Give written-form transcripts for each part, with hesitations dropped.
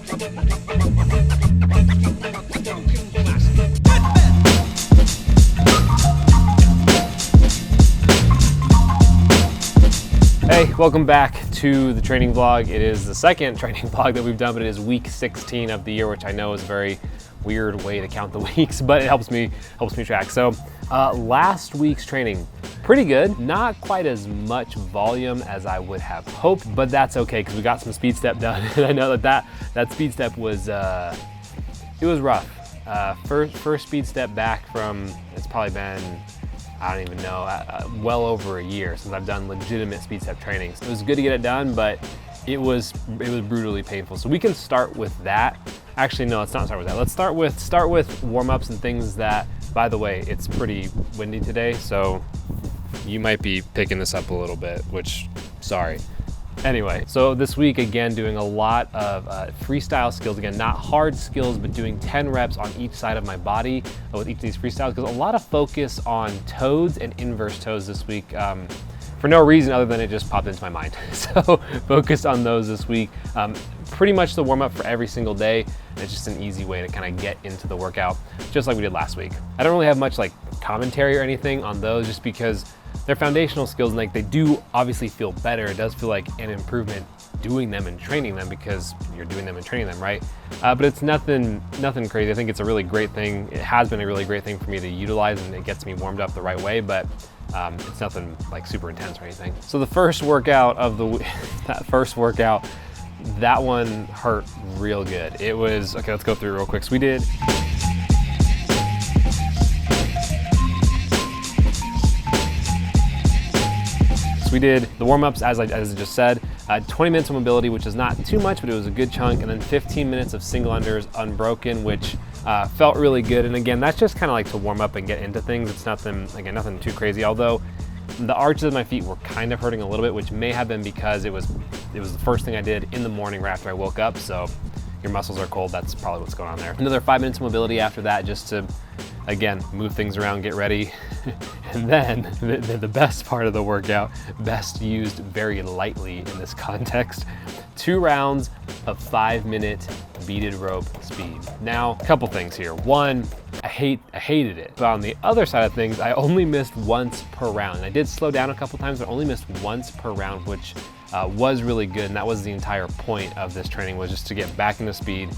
Hey, welcome back to the training vlog. It is the second training vlog that we've done, but it is week 16 of the year, which I know is a very weird way to count the weeks, but it helps me track. So last week's training, pretty good. Not quite as much volume as I would have hoped, but that's okay because we got some speed step done. And I know that speed step was, it was rough. First speed step back from, it's probably been, I don't even know, well over a year since I've done legitimate speed step training. So it was good to get it done, but it was brutally painful. So we can start with that. Actually, no, let's not start with that. Let's start with warm-ups and things that, by the way, it's pretty windy today, so you might be picking this up a little bit, which, sorry. Anyway, so this week, again, doing a lot of freestyle skills. Again, not hard skills, but doing 10 reps on each side of my body with each of these freestyles, because a lot of focus on toes and inverse toes this week for no reason other than it just popped into my mind. So focused on those this week. Pretty much the warm up for every single day. It's just an easy way to kind of get into the workout, just like we did last week. I don't really have much like commentary or anything on those just because they're foundational skills and like they do obviously feel better. It does feel like an improvement doing them and training them because you're doing them and training them, right? But it's nothing crazy. I think it's a really great thing. It has been a really great thing for me to utilize and it gets me warmed up the right way, but it's nothing like super intense or anything. So the first workout of the that one hurt real good. It was, okay, let's go through it real quick. So we did the warm-ups as I just said, 20 minutes of mobility, which is not too much, but it was a good chunk, and then 15 minutes of single unders unbroken, which felt really good. And again, that's just kind of like to warm up and get into things. It's nothing, again, nothing too crazy, although the arches of my feet were kind of hurting a little bit, which may have been because it was the first thing I did in the morning right after I woke up, so your muscles are cold, that's probably what's going on there. Another 5 minutes of mobility after that, just to, again, move things around, get ready. And then the best part of the workout, best used very lightly in this context, 2 rounds of 5-minute beaded rope speed. Now, a couple things here. One, I hated it. But on the other side of things, I only missed once per round. And I did slow down a couple times, but only missed once per round, which was really good. And that was the entire point of this training, was just to get back into speed,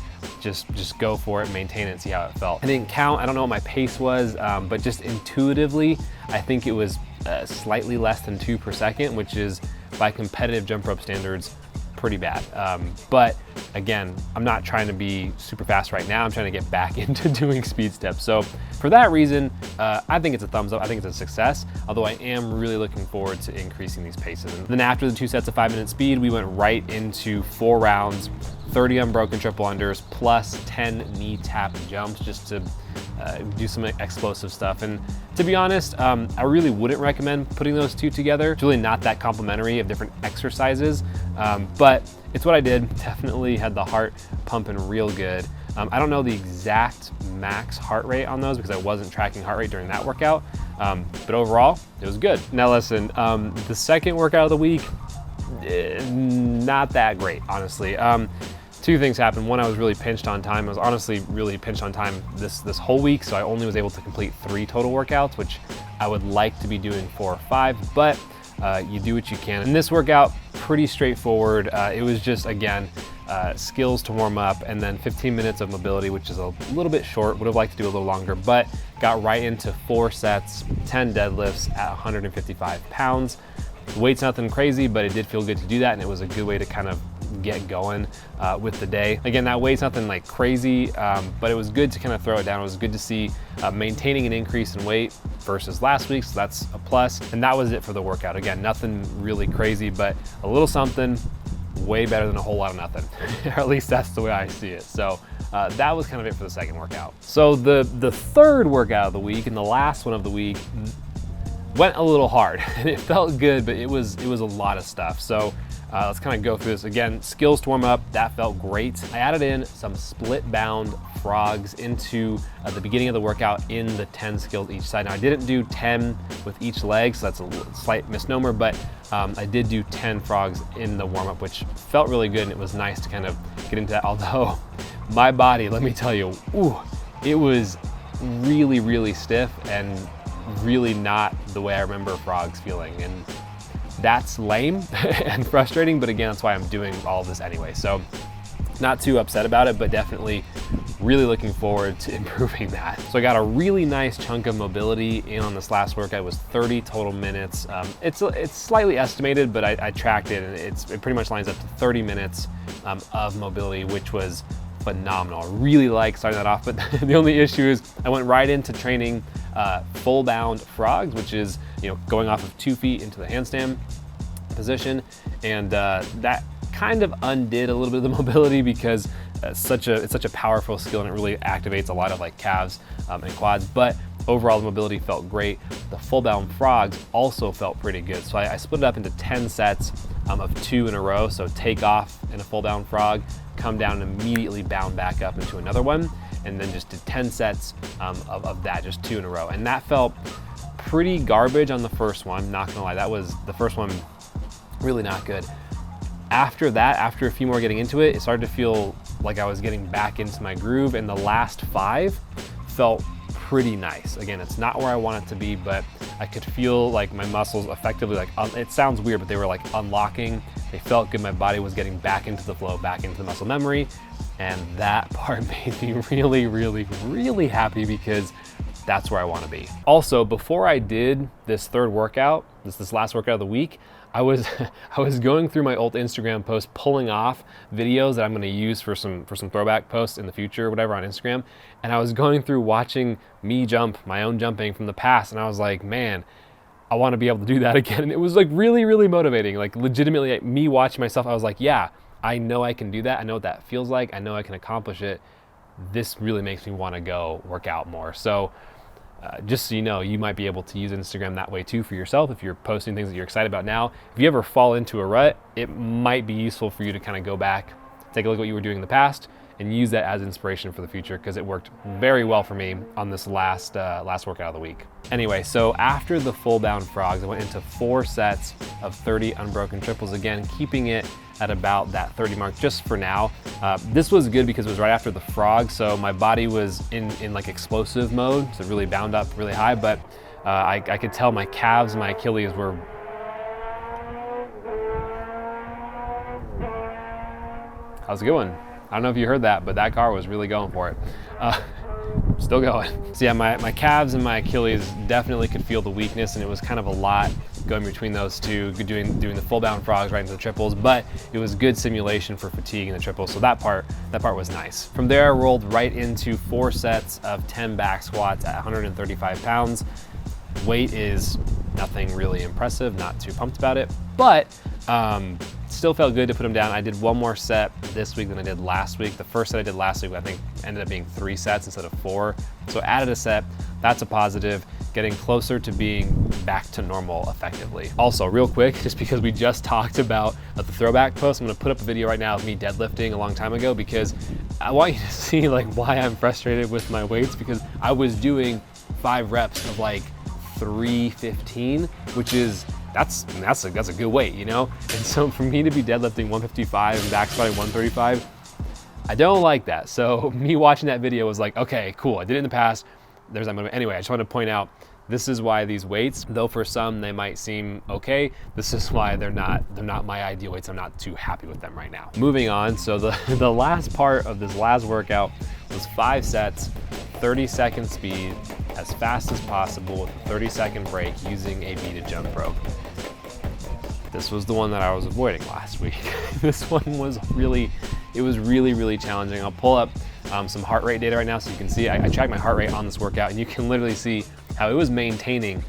just go for it, maintain it, and see how it felt. I didn't count, I don't know what my pace was, but just intuitively, I think it was slightly less than 2 per second, which is by competitive jump rope standards, pretty bad. But again, I'm not trying to be super fast right now. I'm trying to get back into doing speed steps. So for that reason, I think it's a thumbs up. I think it's a success, although I am really looking forward to increasing these paces. And then after the 2 sets of 5-minute speed, we went right into 4 rounds, 30 unbroken triple unders plus 10 knee tap jumps, just to do some explosive stuff. And to be honest, I really wouldn't recommend putting those two together. It's really not that complementary of different exercises, but it's what I did. Definitely had the heart pumping real good. I don't know the exact max heart rate on those because I wasn't tracking heart rate during that workout, but overall, it was good. Now listen, the second workout of the week, not that great, honestly. 2 things happened. One, I was really pinched on time. I was honestly really pinched on time this whole week, so I only was able to complete 3 total workouts, which I would like to be doing 4 or 5, but you do what you can. In this workout, pretty straightforward. It was just, again, skills to warm up, and then 15 minutes of mobility, which is a little bit short. Would have liked to do a little longer, but got right into 4 sets, 10 deadlifts at 155 pounds. The weight's nothing crazy, but it did feel good to do that, and it was a good way to kind of get going with the day. Again, that weight's nothing like crazy, but it was good to kind of throw it down. It was good to see maintaining an increase in weight versus last week, so that's a plus. And that was it for the workout. Again, nothing really crazy, but a little something, way better than a whole lot of nothing. Or at least that's the way I see it. So that was kind of it for the second workout. So the third workout of the week and the last one of the week went a little hard. It felt good, but it was a lot of stuff. So let's kind of go through this again. Skills to warm up, that felt great. I added in some split bound frogs into the beginning of the workout in the 10 skills each side. Now I didn't do 10 with each leg, so that's a slight misnomer, but I did do 10 frogs in the warm up, which felt really good, and it was nice to kind of get into that. Although my body, let me tell you, it was really, really stiff and really not the way I remember frogs feeling. And that's lame and frustrating, but again, that's why I'm doing all of this anyway. So not too upset about it, but definitely really looking forward to improving that. So I got a really nice chunk of mobility in on this last workout. It was 30 total minutes. It's slightly estimated, but I tracked it, and it pretty much lines up to 30 minutes of mobility, which was phenomenal. I really like starting that off, but the only issue is I went right into training full bound frogs, which is, you know, going off of 2 feet into the handstand position, and that kind of undid a little bit of the mobility because it's such a powerful skill, and it really activates a lot of like calves and quads. But overall, the mobility felt great. The full bound frogs also felt pretty good. So I split it up into 10 sets of 2 in a row. So take off in a full bound frog, come down and immediately bound back up into another one, and then just did 10 sets of that, just 2 in a row. And that felt pretty garbage on the first one, not gonna lie. That was the first one, really not good. After that, after a few more getting into it, it started to feel like I was getting back into my groove, and the last 5 felt pretty nice. Again, it's not where I want it to be, but I could feel like my muscles effectively, like, it sounds weird, but they were like unlocking. They felt good. My body was getting back into the flow, back into the muscle memory. And that part made me really, really, really happy, because that's where I want to be. Also, before I did this third workout, this last workout of the week, I was going through my old Instagram posts, pulling off videos that I'm going to use for some throwback posts in the future or whatever on Instagram. And I was going through watching me jump, my own jumping from the past, and I was like, man, I want to be able to do that again. And it was like really, really motivating. Like legitimately, like, me watching myself, I was like, yeah, I know I can do that. I know what that feels like. I know I can accomplish it. This really makes me want to go work out more. So just so you know, you might be able to use Instagram that way too for yourself. If you're posting things that you're excited about now, if you ever fall into a rut, it might be useful for you to kind of go back, take a look at what you were doing in the past, and use that as inspiration for the future, because it worked very well for me on this last workout of the week. Anyway, so after the full bound frogs, I went into 4 sets of 30 unbroken triples, again, keeping it at about that 30 mark just for now. This was good because it was right after the frog, so my body was in like explosive mode, so really bound up really high, but I could tell my calves and my Achilles were how's it going? I don't know if you heard that, but that car was really going for it. Still going. So yeah, my calves and my Achilles definitely could feel the weakness, and it was kind of a lot going between those two, doing the full bound frogs right into the triples, but it was good simulation for fatigue in the triples, so that part was nice. From there, I rolled right into 4 sets of 10 back squats at 135 pounds. Weight is nothing really impressive, not too pumped about it, but still felt good to put them down. I did 1 more set this week than I did last week. The first set I did last week, I think, ended up being 3 sets instead of 4. So added a set, that's a positive, getting closer to being back to normal effectively. Also, real quick, just because we just talked about the throwback post, I'm gonna put up a video right now of me deadlifting a long time ago, because I want you to see like why I'm frustrated with my weights, because I was doing 5 reps of like 315, which is, that's a good weight, you know? And so for me to be deadlifting 155 and back squatting 135, I don't like that. So me watching that video was like, okay, cool, I did it in the past, there's that moment. Anyway, I just wanted to point out, this is why these weights, though for some they might seem okay, this is why they're not my ideal weights. I'm not too happy with them right now. Moving on, so the last part of this last workout was 5 sets, 30-second speed, as fast as possible with a 30-second break using a beaded jump rope. This was the one that I was avoiding last week. This one was really challenging. I'll pull up some heart rate data right now so you can see. I tracked my heart rate on this workout, and you can literally see how it was maintaining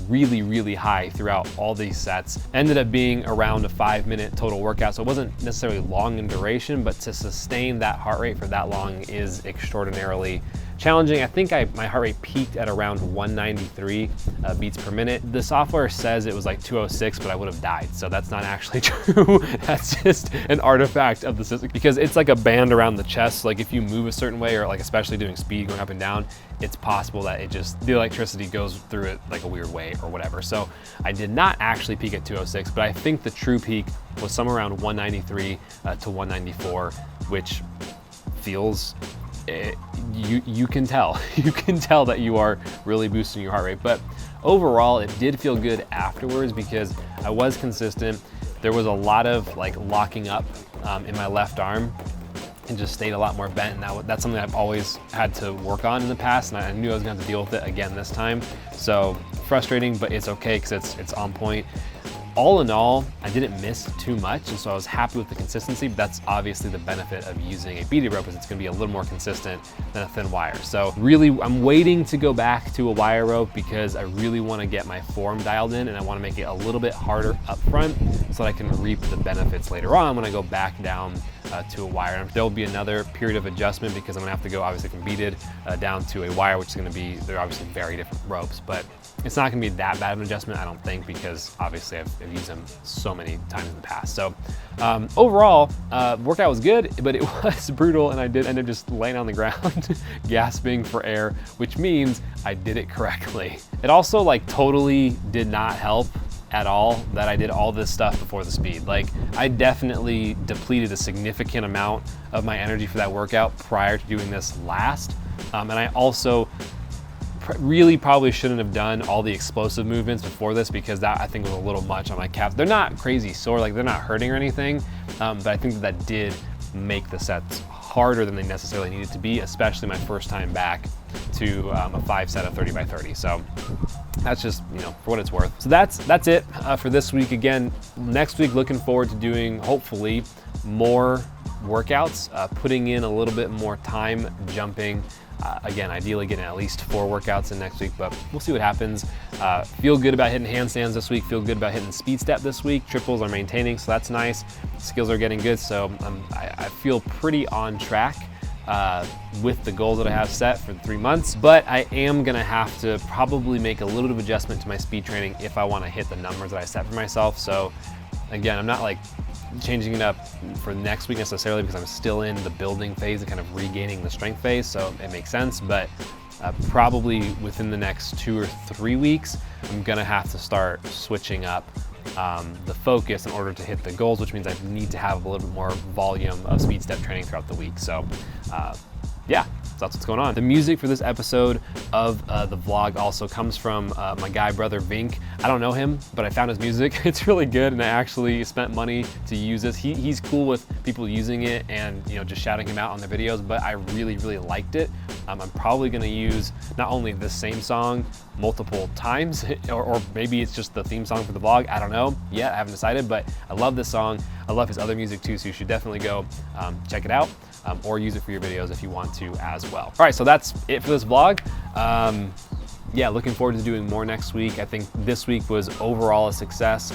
really high throughout all these sets. Ended up being around a 5-minute total workout, so it wasn't necessarily long in duration, but to sustain that heart rate for that long is extraordinarily challenging. I think my heart rate peaked at around 193 beats per minute. The software says it was like 206, but I would have died. So that's not actually true. That's just an artifact of the system, because it's like a band around the chest. Like if you move a certain way, or like especially doing speed going up and down, it's possible that the electricity goes through it like a weird way or whatever. So I did not actually peak at 206, but I think the true peak was somewhere around 193 to 194, which feels, you can tell. You can tell that you are really boosting your heart rate. But overall, it did feel good afterwards because I was consistent. There was a lot of like locking up in my left arm, and just stayed a lot more bent. And that's something I've always had to work on in the past, and I knew I was gonna have to deal with it again this time. So frustrating, but it's okay because it's on point. All in all, I didn't miss too much, and so I was happy with the consistency, but that's obviously the benefit of using a beaded rope, is it's gonna be a little more consistent than a thin wire. So really, I'm waiting to go back to a wire rope because I really wanna get my form dialed in, and I wanna make it a little bit harder up front so that I can reap the benefits later on when I go back down to a wire. And there'll be another period of adjustment because I'm gonna have to go obviously from beaded down to a wire, which is gonna be, they're obviously very different ropes, but it's not gonna be that bad of an adjustment, I don't think, because obviously I've used them so many times in the past. So overall, workout was good, but it was brutal, and I did end up just laying on the ground, gasping for air, which means I did it correctly. It also like totally did not help at all that I did all this stuff before the speed. Like I definitely depleted a significant amount of my energy for that workout prior to doing this last. And I also really probably shouldn't have done all the explosive movements before this, because that I think was a little much on my calves. They're not crazy sore, like they're not hurting or anything, but I think that did make the sets harder than they necessarily needed to be, especially my first time back to a 5 set of 30 by 30. So that's just, you know, for what it's worth. So that's it for this week. Again, next week, looking forward to doing hopefully more workouts, putting in a little bit more time jumping. Again, ideally getting at least 4 workouts in next week, but we'll see what happens. Feel good about hitting handstands this week. Feel good about hitting speed step this week. Triples are maintaining, so that's nice. Skills are getting good, so I feel pretty on track with the goals that I have set for 3 months, but I am gonna have to probably make a little bit of adjustment to my speed training if I wanna hit the numbers that I set for myself. So again, I'm not like changing it up for next week necessarily, because I'm still in the building phase and kind of regaining the strength phase, so it makes sense. But probably within the next 2 or 3 weeks, I'm gonna have to start switching up the focus in order to hit the goals, which means I need to have a little bit more volume of speed step training throughout the week. So yeah, so that's what's going on. The music for this episode of the vlog also comes from my guy, Brother VINK. I don't know him, but I found his music. It's really good, and I actually spent money to use this. He's cool with people using it and, you know, just shouting him out on their videos, but I really, really liked it. I'm probably gonna use not only this same song multiple times, or maybe it's just the theme song for the vlog. I don't know yet, I haven't decided, but I love this song. I love his other music too, so you should definitely go check it out. Or use it for your videos if you want to as well. All right, so that's it for this vlog. Yeah, looking forward to doing more next week. I think this week was overall a success.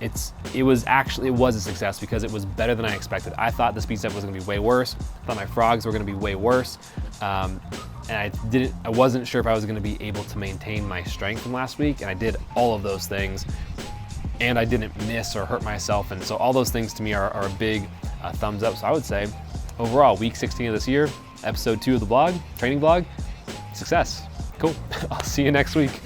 It was a success because it was better than I expected. I thought the speed step was gonna be way worse. I thought my frogs were gonna be way worse. And I wasn't sure if I was gonna be able to maintain my strength from last week, and I did all of those things. And I didn't miss or hurt myself, and so all those things to me are a big thumbs up. So I would say, overall, week 16 of this year, episode 2 of the blog, training blog, success. Cool. I'll see you next week.